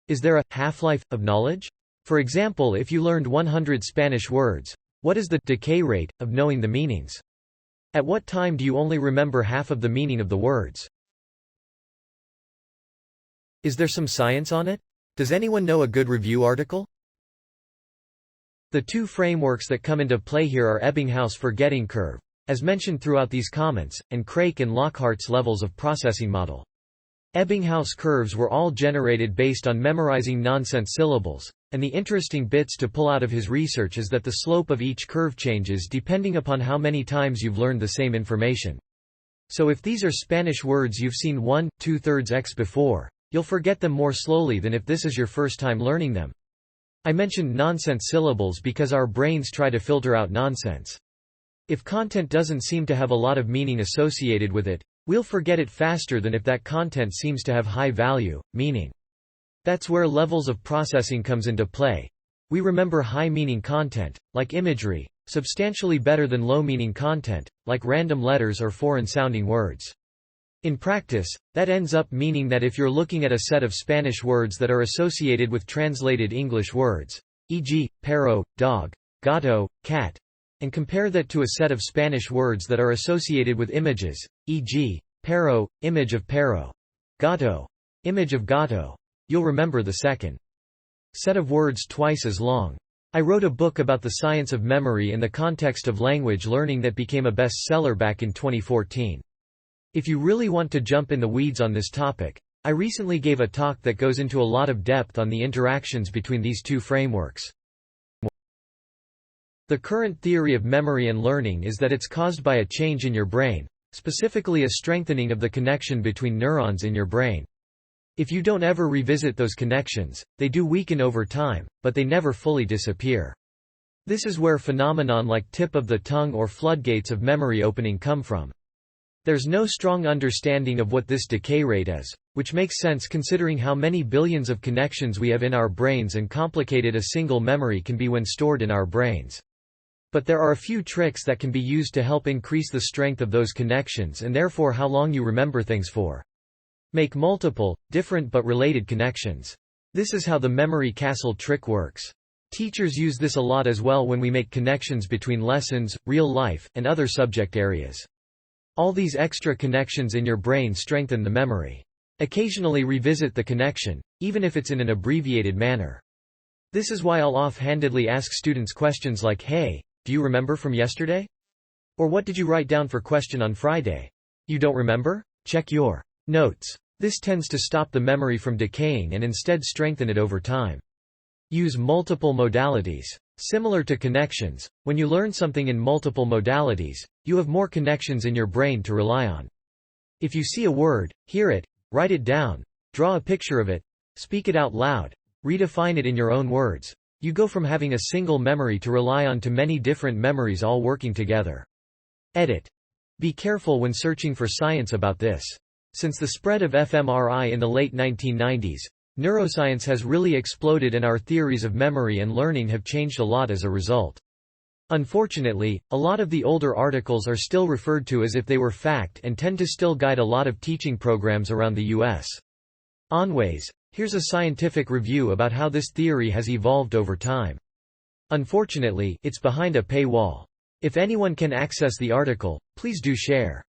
Is there a half-life of knowledge? For example, if you learned 100 Spanish words, what is the decay rate of knowing the meanings? At what time do you only remember half of the meaning of the words? Is there some science on it? Does anyone know a good review article? The two frameworks that come into play here are Ebbinghaus forgetting curve, as mentioned throughout these comments, and Craik and Lockhart's levels of processing model. Ebbinghaus curves were all generated based on memorizing nonsense syllables, and the interesting bits to pull out of his research is that the slope of each curve changes depending upon how many times you've learned the same information. So if these are Spanish words you've seen 1/2 x before, you'll forget them more slowly than if this is your first time learning them. I mentioned nonsense syllables because our brains try to filter out nonsense. If content doesn't seem to have a lot of meaning associated with it, we'll forget it faster than if that content seems to have high value, meaning. That's where levels of processing comes into play. We remember high-meaning content, like imagery, substantially better than low-meaning content, like random letters or foreign-sounding words. In practice, that ends up meaning that if you're looking at a set of Spanish words that are associated with translated English words, e.g., perro, dog, gato, cat, and compare that to a set of Spanish words that are associated with images, e.g., perro, image of perro, gato, image of gato, you'll remember the second set of words twice as long. I wrote a book about the science of memory in the context of language learning that became a bestseller back in 2014. If you really want to jump in the weeds on this topic, I recently gave a talk that goes into a lot of depth on the interactions between these two frameworks. The current theory of memory and learning is that it's caused by a change in your brain, specifically a strengthening of the connection between neurons in your brain. If you don't ever revisit those connections, they do weaken over time, but they never fully disappear. This is where phenomenon like tip of the tongue or floodgates of memory opening come from. There's no strong understanding of what this decay rate is, which makes sense considering how many billions of connections we have in our brains and complicated a single memory can be when stored in our brains. But there are a few tricks that can be used to help increase the strength of those connections and therefore how long you remember things for. Make multiple, different but related connections. This is how the memory castle trick works. Teachers use this a lot as well when we make connections between lessons, real life, and other subject areas. All these extra connections in your brain strengthen the memory. Occasionally revisit the connection, even if it's in an abbreviated manner. This is why I'll offhandedly ask students questions like, "Hey, do you remember from yesterday?" Or "What did you write down for question on Friday?" You don't remember? Check your notes. This tends to stop the memory from decaying and instead strengthen it over time. Use multiple modalities. Similar to connections, when you learn something in multiple modalities, you have more connections in your brain to rely on. If you see a word, hear it, write it down, draw a picture of it, speak it out loud, redefine it in your own words, you go from having a single memory to rely on to many different memories all working together. Edit. Be careful when searching for science about this. Since the spread of fMRI in the late 1990s, neuroscience has really exploded and our theories of memory and learning have changed a lot as a result. Unfortunately, a lot of the older articles are still referred to as if they were fact and tend to still guide a lot of teaching programs around the US. Anyways, here's a scientific review about how this theory has evolved over time. Unfortunately, it's behind a paywall. If anyone can access the article, please do share.